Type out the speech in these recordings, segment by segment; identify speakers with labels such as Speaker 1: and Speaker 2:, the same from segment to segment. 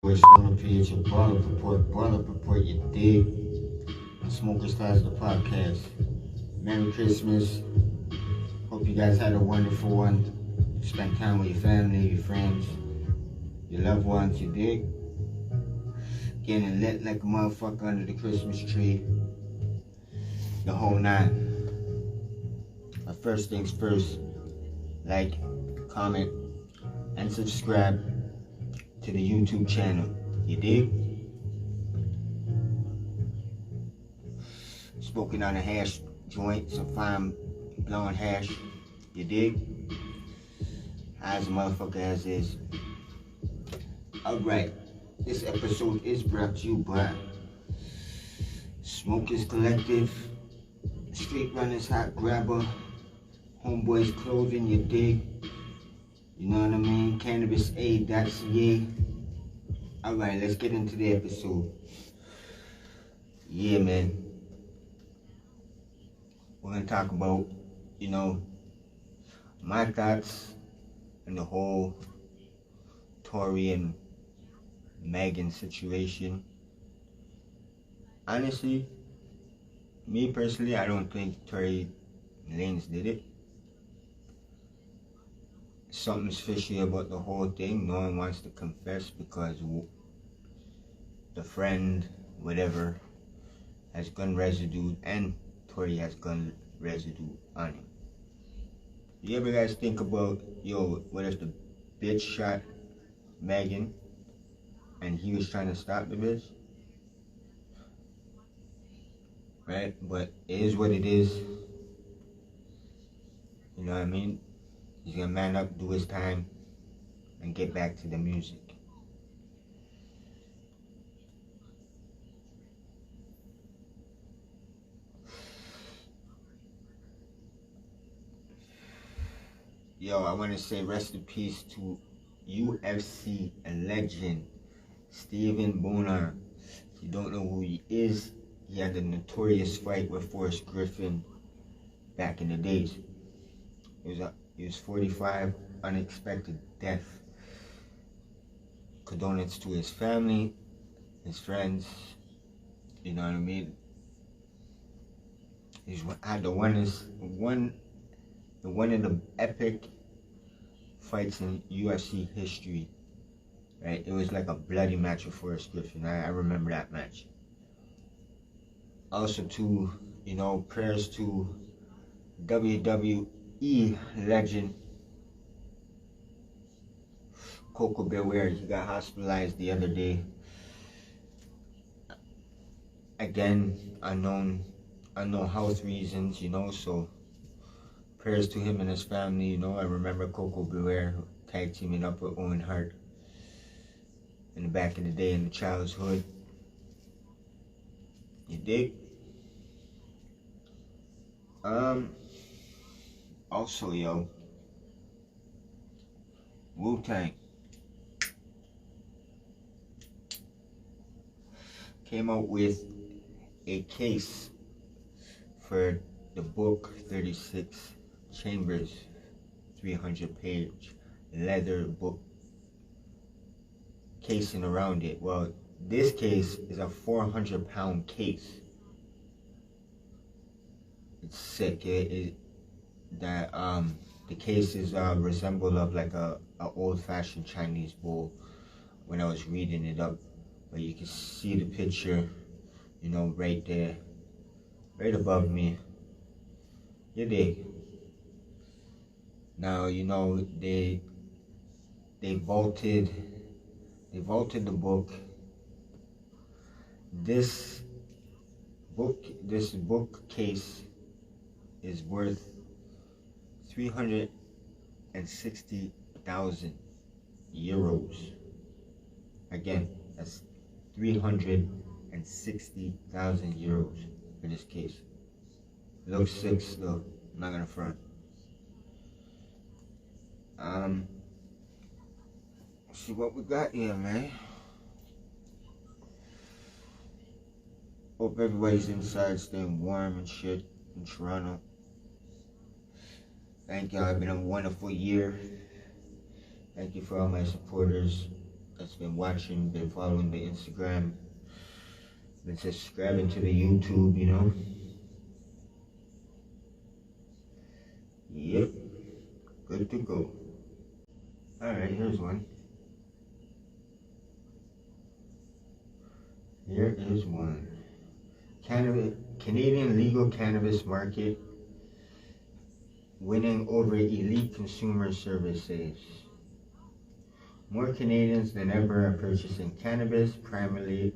Speaker 1: It's on the page of Baller Report, you dig? Smoker Styles, the podcast. Merry Christmas. Hope you guys had a wonderful one. Spend time with your family, your friends, your loved ones, you dig? Getting lit like a motherfucker under the Christmas tree. The whole nine. But first things first, like, comment, and subscribe to the YouTube channel. You dig? Smoking on a hash joint, some fine blonde hash. You dig? As a motherfucker as is. Alright, this episode is brought to you by Smokers Collective, Street Runners Hot Grabber, Homeboys Clothing, you dig? You know what I mean? CannabisAid.ca. Alright, let's get into the episode. Yeah, man. We're gonna talk about, my thoughts on the whole Tory and Megan situation. Honestly, me personally, I don't think Tory Lanez did it. Something's fishy about the whole thing. No one wants to confess because the friend, whatever, has gun residue and Tory has gun residue on him. You ever guys think about, what if the bitch shot Megan and he was trying to stop the bitch? Right? But it is what it is. You know what I mean? He's gonna man up, do his time, and get back to the music. I want to say rest in peace to UFC legend Stephen Bonnar. If you don't know who he is, he had a notorious fight with Forrest Griffin back in the days. He was 45, unexpected death. Condolences to his family, his friends, you know what I mean? He's had one of the epic fights in UFC history, right? It was like a bloody match with Forrest Griffin. I remember that match. Also, prayers to WWE legend Coco Beware. He got hospitalized the other day. Again, unknown health reasons, so prayers to him and his family, I remember Coco Beware tag teaming up with Owen Hart in the back in the day in the childhood. You dig? Also, Wu-Tang came out with a case for the book 36 Chambers, 300-page leather book casing around it. Well, this case is a 400-pound case. It's sick. The cases resemble of like a old-fashioned Chinese bowl when I was reading it up. But you can see the picture, right there, right above me. You dig? Now, they vaulted the book. This book case is worth 360,000 euros. Again, that's 360,000 euros for this case. It looks sick still, I'm not gonna front. See what we got here, man. Hope everybody's inside staying warm and shit in Toronto. Thank y'all, it's been a wonderful year. Thank you for all my supporters. that's been watching, been following the Instagram, been subscribing to the YouTube, you know. Yep, good to go. Alright, here's one. Here is one. Canadian legal cannabis market winning over elite consumer services. More Canadians than ever are purchasing cannabis, primarily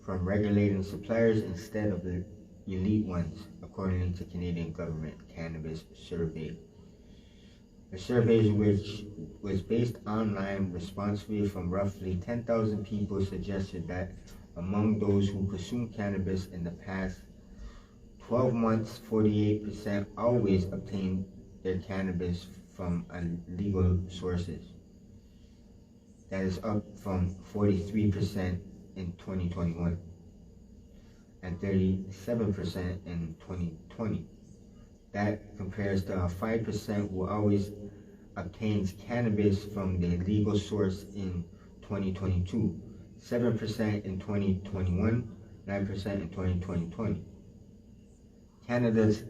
Speaker 1: from regulated suppliers instead of the elite ones, according to Canadian government cannabis survey. The survey, which was based online responsibly from roughly 10,000 people, suggested that among those who consume cannabis in the past 12 months, 48% always obtained their cannabis from legal sources. That is up from 43% in 2021 and 37% in 2020. That compares to 5% who always obtains cannabis from the legal source in 2022, 7% in 2021, 9% in 2020. Canada's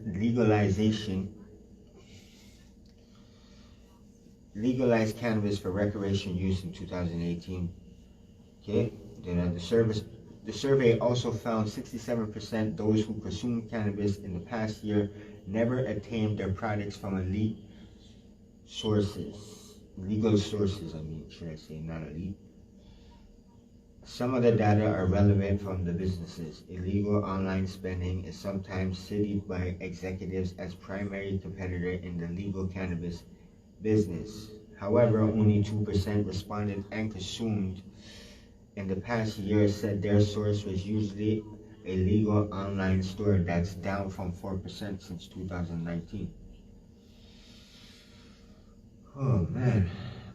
Speaker 1: legalized cannabis for recreational use in 2018. Okay, then the survey also found 67% those who consumed cannabis in the past year never obtained their products from elite sources. Legal sources, should I say, not elite. Some of the data are relevant from the businesses. Illegal online spending is sometimes cited by executives as primary competitor in the legal cannabis business. However, only 2% responded and consumed in the past year said their source was usually a legal online store. That's down from 4% since 2019. Oh man.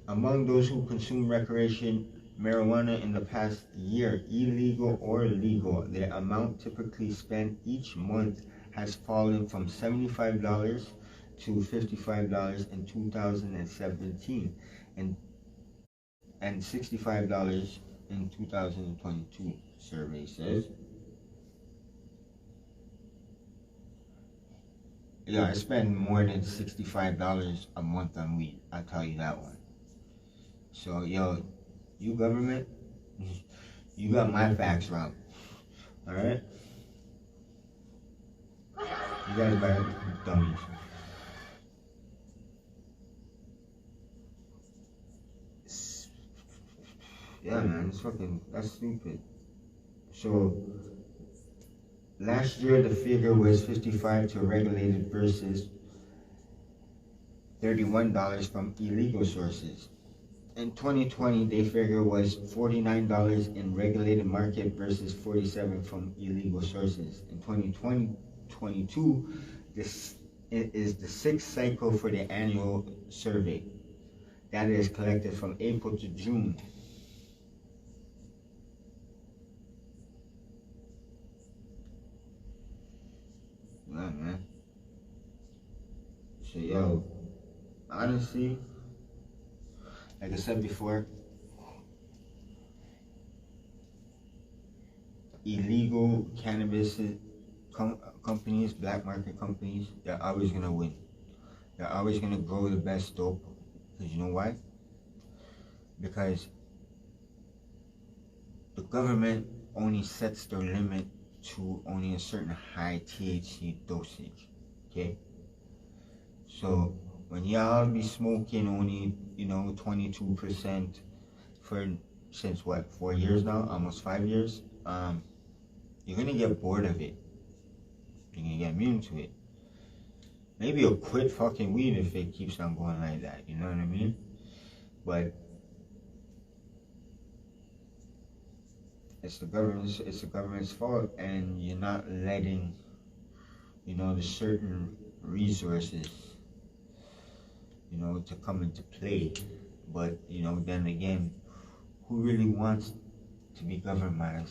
Speaker 1: Among those who consume recreation marijuana in the past year, illegal or legal, the amount typically spent each month has fallen from $75 to $55 in 2017 and $65 in 2022, survey says. Yeah, I spend more than $65 a month on weed, I'll tell you that one. So, yo, you government, you got my facts wrong, alright? You guys better dummies. Yeah, man, that's stupid. So, last year the figure was $55 to regulated versus $31 from illegal sources. In 2020, the figure was $49 in regulated market versus $47 from illegal sources. In 2022, this is the sixth cycle for the annual survey. That is collected from April to June. Yeah, man. So, yo, honestly, like I said before, illegal cannabis companies, black market companies, they're always gonna win. They're always gonna grow the best dope. Because you know why? Because the government only sets their limit to only a certain high THC dosage. Okay? So when y'all be smoking only, 22% for since what, 4 years now, almost 5 years, you're gonna get bored of it. You're gonna get immune to it. Maybe you'll quit fucking weed if it keeps on going like that, you know what I mean? But it's the government's fault, and you're not letting, the certain resources, to come into play. But, then again, who really wants to be governed by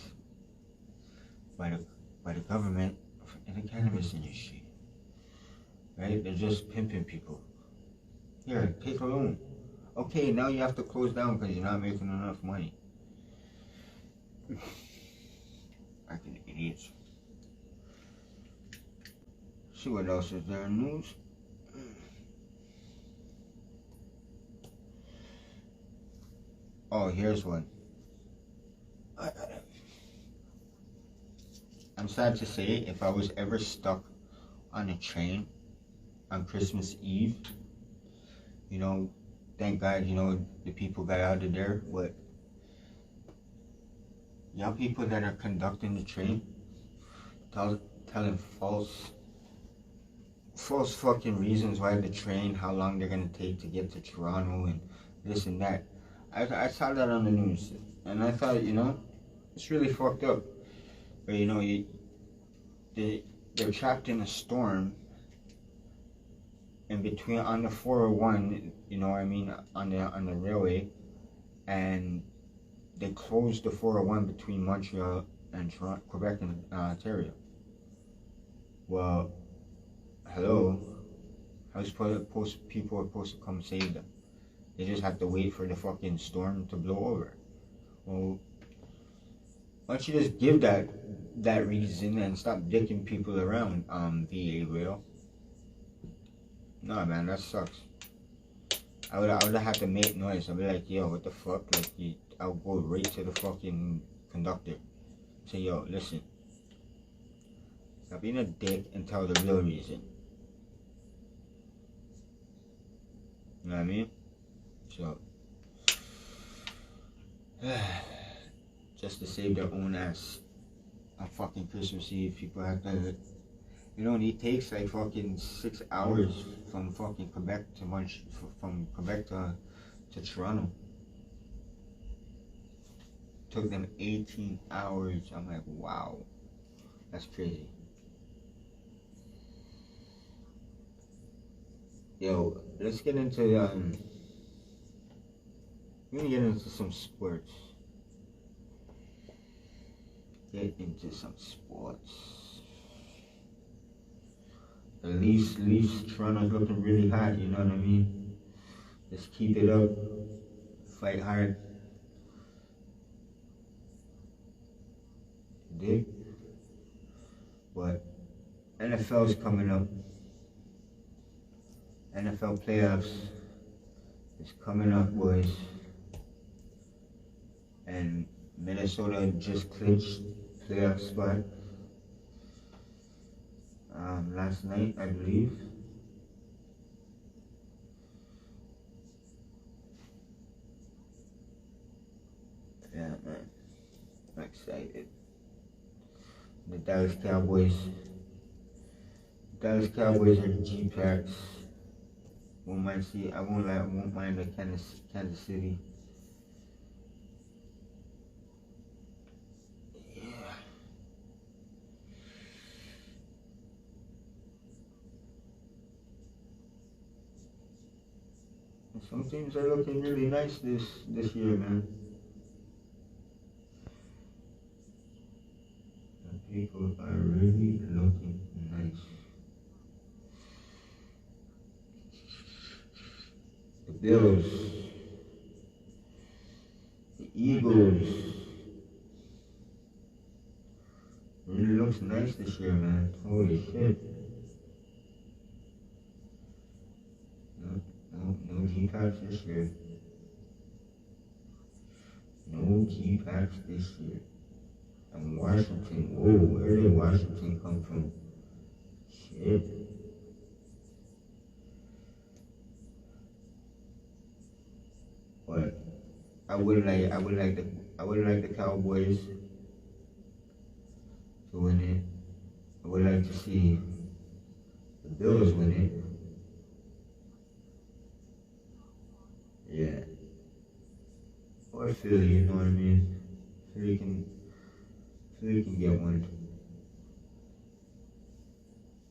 Speaker 1: the government in the cannabis industry? Right? They're just pimping people. Here, take a loan. Okay, now you have to close down because you're not making enough money. Fucking idiots. See what else is there in news? Oh, here's one. I'm sad to say, if I was ever stuck on a train on Christmas Eve, you know, thank God, you know, the people got out of there, but y'all people that are conducting the train, telling false fucking reasons why the train, how long they're gonna take to get to Toronto and this and that. I saw that on the news, and I thought, you know, it's really fucked up. But you know, they're trapped in a storm in between on the 401. You know what I mean, on the railway, and they closed the 401 between Montreal and Toronto, Quebec and Ontario. Well, hello, how's people are supposed to come save them? They just have to wait for the fucking storm to blow over. Well, why don't you just give that reason and stop dicking people around, VA Rail? Nah, man, that sucks. I would have had to make noise. I'd be like, yo, what the fuck? Like, I'll go right to the fucking conductor. Say, yo, listen. Stop being a dick and tell the real reason. You know what I mean? So, just to save their own ass on fucking Christmas Eve, people have to, it only takes like fucking 6 hours from fucking Quebec to from Quebec to Toronto. Took them 18 hours. I'm like, wow, that's crazy. Yo, let's get into we're gonna get into some sports. Get into some sports. The Leafs, Toronto's looking really hot, you know what I mean? Just keep it up. Fight hard. Dig? But NFL's coming up. NFL playoffs is coming up, boys. And Minnesota just clinched playoff spot last night, I believe. Yeah, man, I'm excited. The Dallas Cowboys are G-Packs. I won't mind the Kansas City. Some teams are looking really nice this year, man. The people are really looking nice. The Bills, the Eagles, really looks nice this year, man. Holy shit. No G-Packs this year. No G-Packs this year. And Washington, whoa, where did Washington come from? Shit. But I would like the Cowboys to win it. I would like to see the Bills win it. Yeah. Or Philly, you know what I mean? Philly can get one.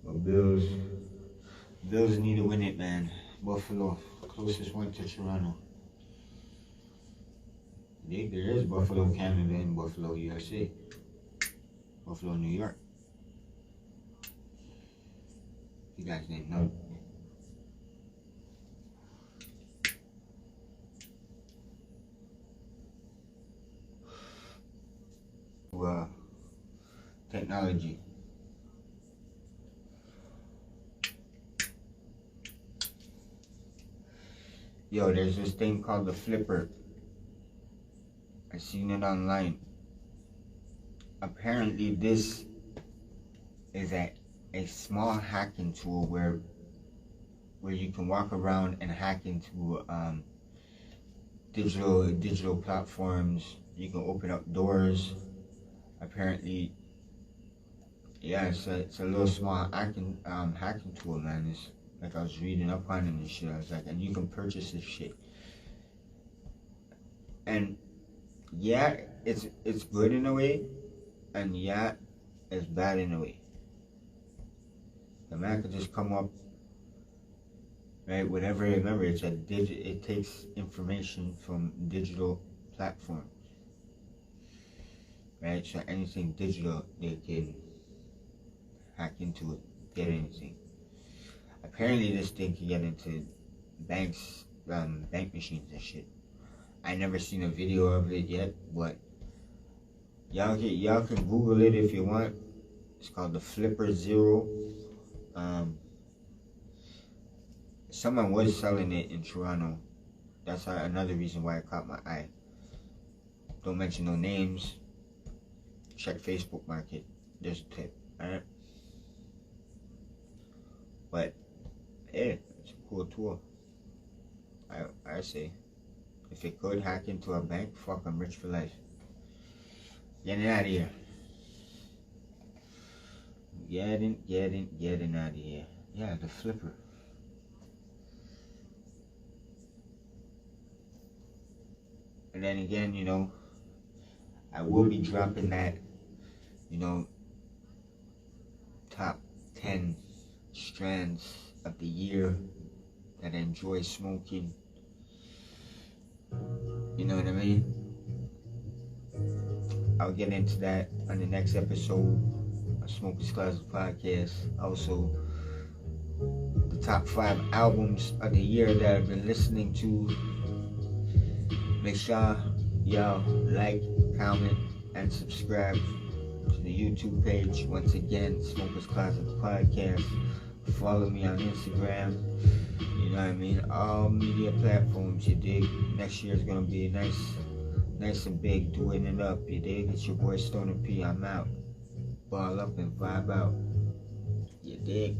Speaker 1: But Bills need to win it, man. Buffalo, closest one to Toronto. There is Buffalo, Canada, and Buffalo, USA. Buffalo, New York. You guys didn't know. into technology. Yo, there's this thing called the Flipper. I seen it online. Apparently this is a small hacking tool where you can walk around and hack into digital platforms. You can open up doors. Apparently, yeah, it's a little small hacking tool, man. It's like I was reading up on it and shit. I was like, and you can purchase this shit. And yeah, it's good in a way, and yeah, it's bad in a way. The man could just come up, right? Whatever. Remember, it takes information from digital platforms, right? So anything digital, they can hack into it, get anything. Apparently, this thing can get into banks, bank machines and shit. I never seen a video of it yet, but y'all can Google it if you want. It's called the Flipper Zero. Someone was selling it in Toronto. That's another reason why it caught my eye. Don't mention no names. Check Facebook Market. There's a tip, alright? But yeah, it's a cool tool. I say, if it could hack into a bank, fuck, I'm rich for life. Getting out of here. Getting out of here. Yeah, the Flipper. And then again, you know, I will be dropping that, you know, top 10 strands of the year that I enjoy smoking. You know what I mean? I'll get into that on the next episode of Smokers Closet Podcast. Also, the top 5 albums of the year that I've been listening to. Make sure y'all like, comment, and subscribe to the YouTube page. Once again, Smokers Closet Podcast. Follow me on Instagram. You know what I mean? All media platforms, you dig? Next year is gonna be nice and big, doing it up, you dig? It's your boy Stoner P. I'm out. Ball up and vibe out. You dig?